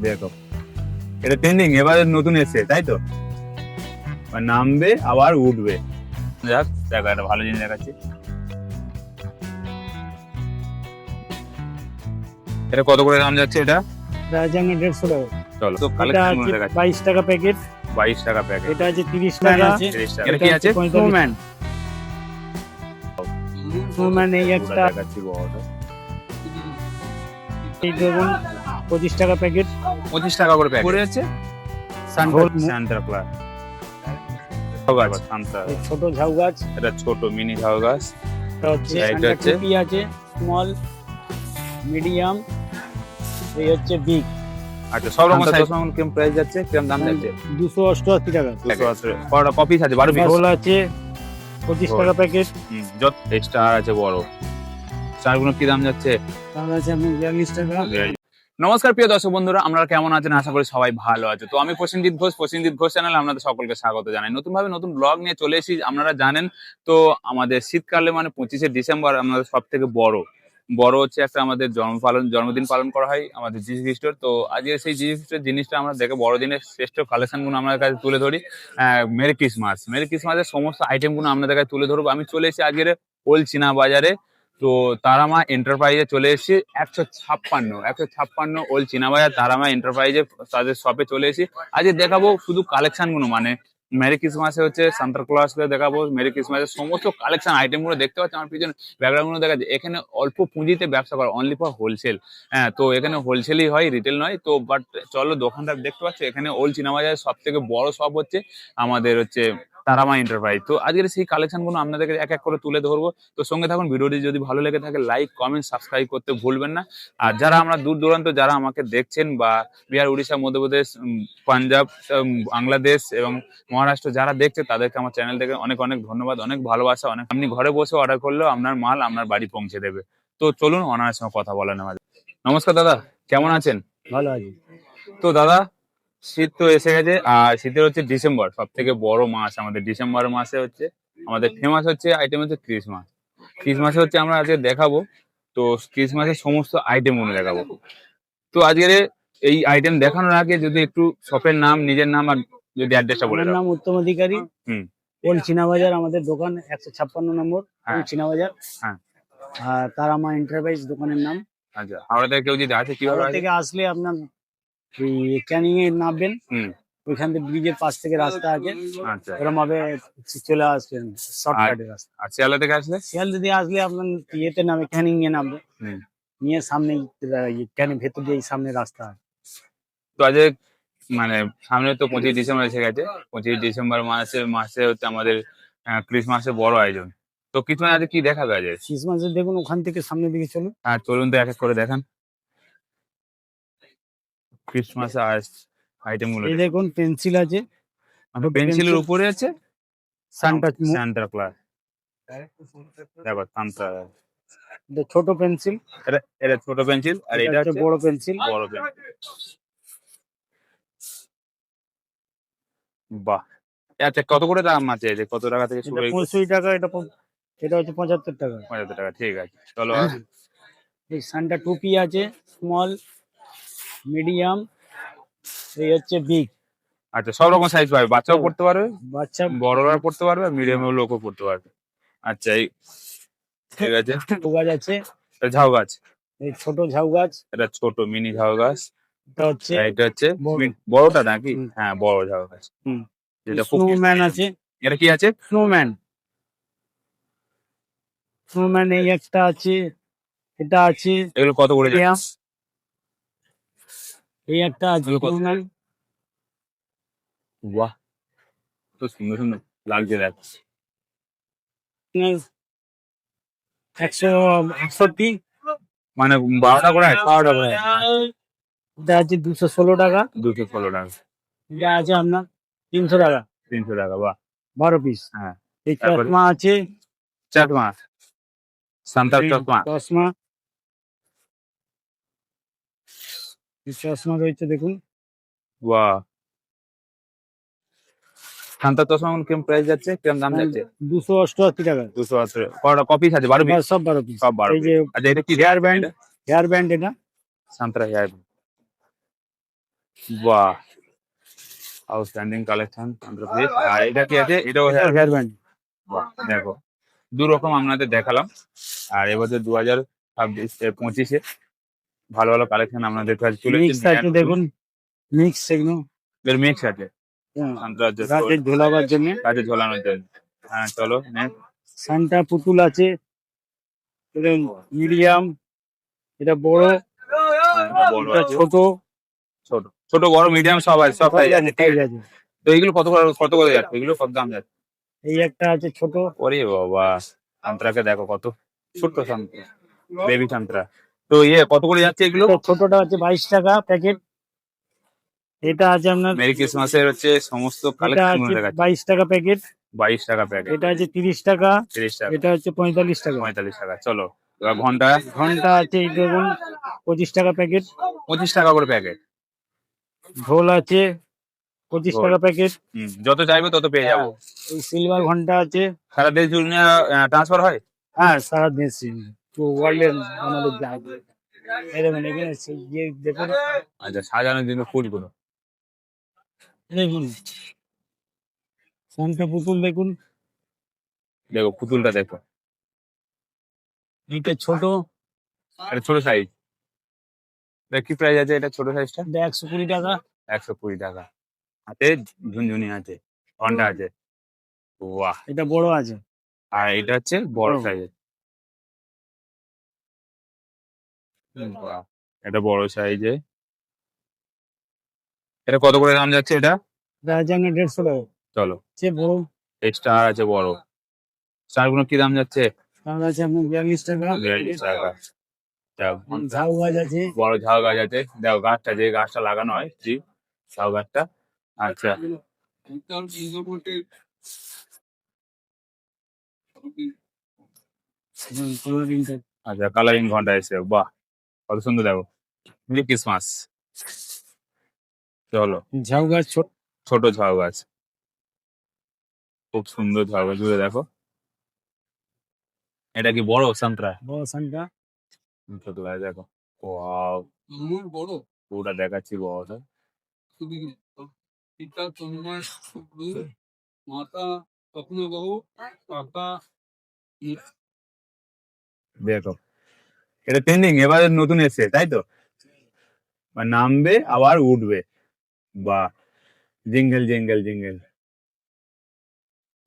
দেখো এটা ট্রেন্ডিং এবারে নতুন এসছে তাই তো, নামবে আবার উঠবে। যাক দেখো একটা ভালো জিনিস দেখাচ্ছি। এটা কত করে দাম যাচ্ছে এটা? রাজাঙ্গা 150 টাকা। চলো তো এটা কালেকশন আছে দেখাচ্ছি। 22 টাকা প্যাকেট। 22 টাকা প্যাকেট। এটা আছে 30 টাকা। 30 টাকা। এটা কি আছে? স্নোম্যান। স্নোম্যান এই একটা দেখাচ্ছি বড়টা। এই দেখুন 25 টাকা প্যাকেট। 25 টাকা করে প্যাকেট। করে আছে সান্তা ক্লজ। সান্তা। এই ছোট ঝাউ গাছ। এটা ছোট মিনি ঝাউ গাছ। এটা হচ্ছে এটা হচ্ছে টুপি আছে স্মল, মিডিয়াম, এই হচ্ছে বিগ। আচ্ছা সব রকম সাইজ কেমন প্রাইস যাচ্ছে, কেমন দাম যাচ্ছে? 288 টাকা। 280 কটা কপিস আছে? 12 পিস ঝোল আছে 25 টাকা প্যাকেট। যত এক্সট্রা আছে বড় চারগুলো কি দাম যাচ্ছে? তাহলে আছে আপনি 42 টাকা। নমস্কার প্রিয় দর্শক বন্ধুরা, আপনারা কেমন আছেন? আশা করি সবাই ভালো আছে। তো আমি প্রসেনজিৎ ঘোষ চ্যানেলে আপনাদের সকলকে স্বাগত জানাই। নতুন ভাবে নতুন ব্লগ নিয়ে চলে এসেছি। আপনারা জানেন তো আমাদের শীতকালে মানে 25শে ডিসেম্বর আমাদের সব থেকে বড় হচ্ছে একটা আমাদের জন্মদিন পালন করা হয় আমাদের যিশু খ্রিস্টর। তো আজকে সেই যিশু খ্রিস্টের জিনিসটা আমরা দেখে বড়দিনের শ্রেষ্ঠ কালেকশন গুলো আমাদের কাছে তুলে ধরি। মেরি ক্রিসমাসের সমস্ত আইটেম গুলো আপনাদের কাছে তুলে ধরবো। আমি চলে এসেছি আজকের ওল্ড চীনা বাজারে। তো তারামা এন্টারপ্রাইজে চলে এসেছি। 156 ওল্ড চীনাবাজার তারামা এন্টারপ্রাইজে তাদের শপে চলে এসেছি। আজকে দেখাবো শুধু কালেকশন গুলো, মানে মেরি ক্রিসমাসে হচ্ছে সান্তা ক্লজ দেখাবো। মেরি ক্রিসমাসের সমস্ত কালেকশন আইটেম গুলো দেখতে পাচ্ছি আমার পিছনে ব্যাকগ্রাউন্ড গুলো দেখা যায়। এখানে অল্প পুঁজিতে ব্যবসা করা, অনলি ফর হোলসেল। হ্যাঁ, তো এখানে হোলসেলই হয়, রিটেল নয়। তো বাট চলো দোকানটা দেখতে পাচ্ছ, এখানে ওল্ড চীনাবাজারের সব থেকে বড় শপ হচ্ছে আমাদের হচ্ছে তারামা এন্টারপ্রাইজ। তো আজকের সেই কালেকশন গুলো আপনাদেরকে এক এক করে তুলে ধরবো। তো সঙ্গে থাকুন, ভিডিওটি যদি ভালো লেগে থাকে লাইক কমেন্ট সাবস্ক্রাইব করতে ভুলবেন না। আর যারা আমরা দূর দূরান্ত যারা আমাকে দেখছেন বা বিহার, উড়িষ্যা, মধ্যপ্রদেশ, পাঞ্জাব, বাংলাদেশ এবং মহারাষ্ট্র যারা দেখছে তাদেরকে আমার চ্যানেল থেকে অনেক অনেক ধন্যবাদ, অনেক ভালোবাসা। অনেক আপনি ঘরে বসে অর্ডার করলেও আপনার মাল আপনার বাড়ি পৌঁছে দেবে। তো চলুন ওনার সঙ্গে কথা বলা নেওয়া যাক। নমস্কার দাদা, কেমন আছেন? ভালো আছে। তো দাদা শীত তো এসে গেছে, আর শীতের হচ্ছে ডিসেম্বর সব থেকে বড় মাস আমাদের। ডিসেম্বর মাসে হচ্ছে আমাদের ফেমাস হচ্ছে আইটেম হচ্ছে ক্রিসমাসে হচ্ছে আমরা আজকে দেখাবো। তো ক্রিসমাসের সমস্ত আইটেম গুলো দেখাবো। তো আজকের এই আইটেম দেখানোর আগে যদি একটু শপের নাম, নিজের নাম আর যদি অ্যাড্রেসটা বলে আমার দাও। নাম উত্তম অধিকারী। হুম। ওল্ড চীনাবাজার আমাদের দোকান, 156 নম্বর হ্যাঁ। ওল্ড চীনাবাজার। হ্যাঁ। আর তারামা এন্টারপ্রাইজ দোকানের নাম। আচ্ছা, হাওড়া থেকে কেউ যদি আসে কিভাবে হাওড়া আসে? থেকে আসলে আপনার ক্যানিং এ নামবেন। হুম। ওইখান থেকে ব্রিজের পাশ থেকে রাস্তা আছে, আচ্ছা। ওরকম ভাবে চলে আসবেন শর্টকাটে রাস্তা। আর শিয়ালদা থেকে আসলে? শিয়ালদা দিয়ে আসলে আপনার ইয়েতে নামে ক্যানিং এ নামবে, হুম। নিয়ে সামনে ক্যানিং ভেতর দিয়ে সামনে রাস্তা আছে। তো আজকে মানে সামনে তো 25 ডিসেম্বর এসে গেছে। 25 ডিসেম্বর মাসে হচ্ছে আমাদের ক্রিসমাসের বড় আয়োজন। তো ক্রিসমাস আজকে কি দেখাবে আজকে? ক্রিসমাসে দেখুন ওখান থেকে সামনের দিকে চলুন। হ্যাঁ চলুন তো এক এক করে দেখান ক্রিসমাস আইটেম গুলো। এই দেখুন পেন্সিল আছে, পেন্সিলের উপরে আছে সান্টা ক্লজ। দেখো সান্তা। ছোট পেন্সিল, এটা ছোট পেন্সিল, আর এটা হচ্ছে বড় পেন্সিল। বড় পেন্সিল। বাহ, আচ্ছা কত করে দাম আছে? যে কত টাকা থেকে শুরু? 65 টাকা। এটা হচ্ছে 75 টাকা। 75 টাকা, ঠিক আছে চলো। এই সান্টা টুপি আছে স্মল, মিডিয়াম, এই হচ্ছে বিগ। আচ্ছা সব রকম সাইজ পাবে, বাচ্চাও পড়তে পারবে, বাচ্চা বড়রা পড়তে পারবে, মিডিয়াম লোকও পড়তে পারবে। আচ্ছা এই ঠিক আছে। ঝাউ গাছ আছে, এটা ঝাউ গাছ। এই ছোট ঝাউ গাছ। এটা ছোট মিনি ঝাউ গাছ। এটা হচ্ছে বড়। বড়টা নাকি? হ্যাঁ বড় ঝাউ গাছ। যেটা স্নোম্যান আছে। এটা কি আছে? স্নোম্যান এই একটা আছে, এটা আছে। এগুলো কত করে যাচ্ছে? এই একটা আছে স্নোম্যান। বাহ, তো সুন্দর সুন্দর লাগছে দেখ। 161 মানে 12টা করে আছে? 12টা করে। এটা আছে 216 টাকা। 216 টাকা। এটা আছে আপনার 300 টাকা। 300 টাকা, বাহ। 12 পিস। হ্যাঁ। এই তারপরে? চশমা আছে, চাকমা সান্তার চশমা। চশমা রয়েছে দেখুন। বাহ, সান্তার চশমা কেমন প্রাইস যাচ্ছে, কেমন দাম যাচ্ছে? 288 টাকা। 280। কটা কপিস আছে? 12 পিস? সব 12 পিস। সব 12 এই পিস। যে আচ্ছা এটা কি হেয়ার ব্যান্ড এটা সান্তরা হেয়ার। বাহ, আউটস্ট্যান্ডিং কালেকশন অন্ধ্রপ্রদেশ। আর এটা কি আছে? এটাও হেয়ার ব্যান্ড। বাহ, দেখো দু রকম আপনাদের দেখালাম। আর এবছর 2025-এ ভালো ভালো কালেকশন আপনাদের কাছে চলে মিক্স আছে দেখুন, মিক্স এগুলো। এর মিক্স আছে হ্যাঁ, সান্তারাজ্য রাতে ঝোলাবার জন্য। কাছে ঝোলানোর জন্য। হ্যাঁ চলো next। সান্টা পুতুল আছে, এটা মিডিয়াম, এটা বড়, এটা বড় এটা আছে, ছোট। ছোট ছোট বড় মিডিয়াম সব আছে, সব সাইজ আছে, ঠিক সাইজ আছে। আছে। তো এগুলো কত করে যাচ্ছে? এগুলো কত দাম যাচ্ছে? এই একটা আছে ছোট। ওরে বাবা, সান্তরাকে দেখো কত ছোট্ট সান্তরা, বেবি সান্তরা। তো কত করে যাচ্ছে এগুলো? তো ছোটটা আছে 22 টাকা প্যাকেট। এটা আছে আপনার, মেরি ক্রিসমাসের হচ্ছে সমস্ত এটা কালেকশন আছে গুলো দেখাচ্ছে। 22 টাকা প্যাকেট। 22 টাকা প্যাকেট, এটা আছে 30 টাকা। 30 টাকা, এটা হচ্ছে 45 টাকা। 45 টাকা। চলো এবার ঘন্টা, ঘন্টা আছে এই দেখুন, 25 টাকা প্যাকেট। 25 টাকা করে প্যাকেট। ঢোল আছে 25 টাকা প্যাকেট। যত চাইবে তত পেয়ে যাবো। এই সিলভার ঘন্টা আছে। সারা দেশ জুড়ে ট্রান্সফার হয়? হ্যাঁ, সারা দেশে, তো ওয়ার্ল্ডের আমাদের জায়গা। এই দেখুন এখানে যে দেখুন, আচ্ছা, সাজানোর জন্য ফুলগুলো দেখুন সান্টা পুতুল দেখুন। দেখো, পুতুলটা দেখো, এইটা ছোট, এটা ছোট সাইজ। কি প্রাইস আছে এটা ছোট সাইজটা? এটা 120 টাকা। 120 টাকা। হাতে ঝুনঝুনি আছে, ঘন্টা আছে। বাহ। এটা বড় আছে। আর এটা হচ্ছে বড় বড়। সাইজের। বাহ, এটা বড় সাইজে। এটা কত করে দাম যাচ্ছে এটা? এটা আছে আপনার 150 টাকা। চলো, সে বড়, স্টার আছে বড়। স্টার গুলো কি দাম যাচ্ছে? তার আছে আপনার 42 টাকা। 42 টাকা। ঝাউ গাছ আছে। বড় ঝাউ গাছ আছে, দেখো গাছটা, যে গাছটা লাগানো হয়, জি, ঝাউ গাছটা। আচ্ছা, আচ্ছা, কালারিং ঘন্টা এসে, বাহ কত সুন্দর, দেখো মেরি ক্রিসমাস। চলো, ঝাউ গাছ ছোট। ছোট ঝাউ গাছ, খুব সুন্দর ঝাউ গাছ গুলো দেখো। এটা কি বড় সান্তরা? বড় সান্টা। ছোট গাছ দেখো। ওয়াও, বড় পুরোটা দেখাচ্ছি বড়টা। খুবই পিতা তন্ময় শুক্ল, মাতা স্বপ্নবাহু, কাকা দেখো, এটা ট্রেন্ডিং এবার নতুন এসছে, তাই তো? মানে নামবে আবার উঠবে। বাহ, জিঙ্গেল জিঙ্গেল জিঙ্গেল,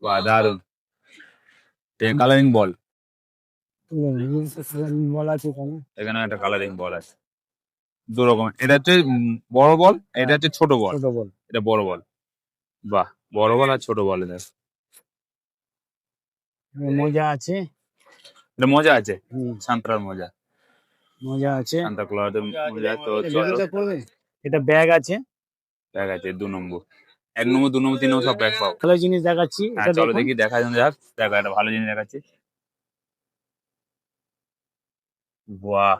বাহ দারুন। কালারিং বল, বল আছে এখানে। এখানে একটা কালারিং বল আছে, দু রকম। এটা হচ্ছে বড় বল, এটা হচ্ছে ছোট বল। ছোট বল। এটা বড় বল। বাহ, বড় বল আর ছোট বল দেখ। মোজা আছে। এটা মজা আছে, হুম, সান্তার মজা, মোজা আছে। সান্তা ক্লজের মজা। তো এটা চলো, বেলুনটা পড়বে? এটা ব্যাগ আছে। ব্যাগ আছে 2 নম্বর, 1 নম্বর 2 নম্বর 3 নম্বর সব ব্যাগ পাবো। ভালো জিনিস দেখাচ্ছি, হ্যাঁ এটা চলো দেখুন। দেখি, দেখা যাক। দেখো একটা ভালো জিনিস দেখাচ্ছি। বাহ,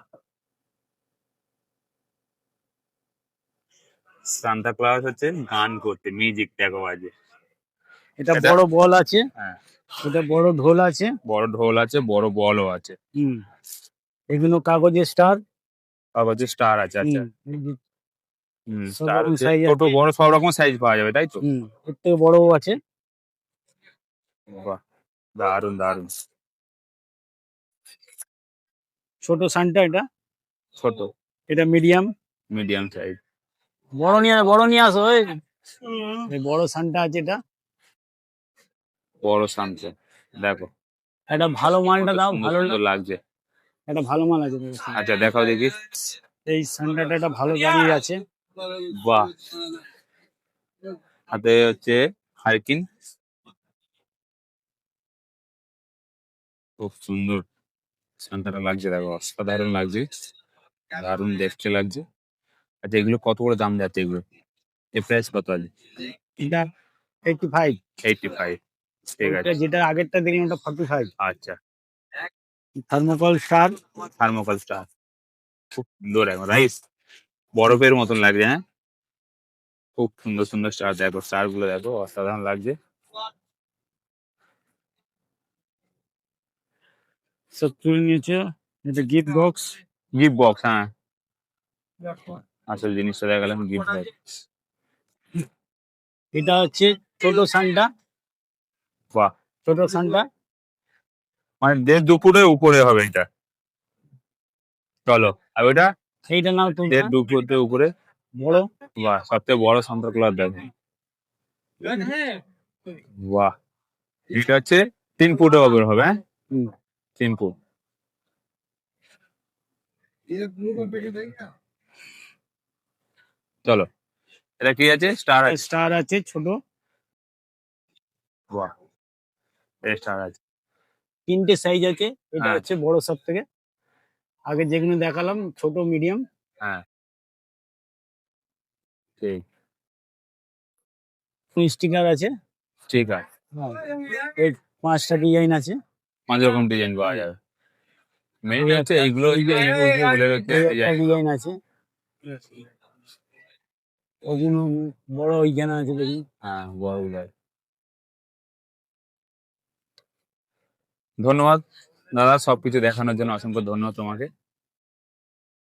সান্তা ক্লজ হচ্ছে গান করতে, মিউজিক দেখো বাজে। এটা এটা, বড় বল আছে। হ্যাঁ, এটা বড় ঢোল আছে। বড় ঢোল আছে, বড় বলও আছে। হুম, এগুলো কাগজের স্টার। আবার যে স্টার আছে, আচ্ছা। সব স্টার রকম আছে, সাইজ ছোট আছে। বড় সব রকম সাইজ পাওয়া যাবে, তাই তো? এর থেকে বড়ও আছে। বাহ, দারুন দারুন। ছোট সানটা এটা। ছোট, এটা মিডিয়াম। Medium size. বড় নিয়ে আসো এই বড় সানটা আছে এটা। বড় সানসে দেখো, এটা ভালো মালটা কত দাও, সুন্দর ভালো সুন্দর লাগছে। এটা ভালো মাল আছে দেখো। আচ্ছা দেখাও দেখি। এই সানটাটা এটা ভালো দাঁড়িয়ে আছে। বাহ, হাতে হচ্ছে হারকিন, খুব সুন্দর সান্তাটা লাগছে, দেখো অসাধারণ লাগছে, দারুণ দেখতে লাগছে। আচ্ছা, এগুলো কত করে দাম যাচ্ছে এগুলো? এর প্রাইস কত আছে? এটা 85। 85, ঠিক আছে। যেটা আগেরটা দেখলেন ওটা 45। আচ্ছা, থার্মোকল স্টার। থার্মোকল স্টার, খুব সুন্দর, এখন রাইস বরফের মতন লাগছে, হ্যাঁ খুব সুন্দর সুন্দর স্টার দেখো, স্টার গুলো দেখো অসাধারণ লাগছে। 70 নিচে। এটা গিফট বক্স। গিফট বক্স, হ্যাঁ আসল জিনিসটা দেখালাম গিফট ব্যাগ। এটা হচ্ছে ছোট সানটা, বাহ, ছোট সানটা। মানে 1.5 ফুটের উপরে হবে এটা। চলো, আর ওইটা সেইটা নাও তুমি 1.5 ফুটের উপরে। বড়। বাহ, সবথেকে বড় সান্তা ক্লজ দেখো। বাহ, এটা হচ্ছে 3 ফুটের উপরে হবে, হ্যাঁ? হুম। 3 ফুট। চলো, এটা কি আছে? স্টার আছে। স্টার আছে ছোট, বাহ, স্টার আছে। 3টে সাইজ আছে। এটা হ্যাঁ। হচ্ছে বড় সব থেকে। আগে যেগুলো দেখালাম ছোট, মিডিয়াম। হ্যাঁ, ঠিক স্টিকার আছে। ঠিক আছে। হ্যাঁ, এর 5টা ডিজাইন আছে। 5 রকম ডিজাইন পাওয়া যাবে। মেন হচ্ছে এইগুলো, এই যে বলে রাখতে এই একটা ডিজাইন আছে। ওগুলো বড় ওইখানে আছে দেখুন। হ্যাঁ, বড় গুলো। ধন্যবাদ দাদা, সবকিছু দেখানোর জন্য অসংখ্য ধন্যবাদ তোমাকে।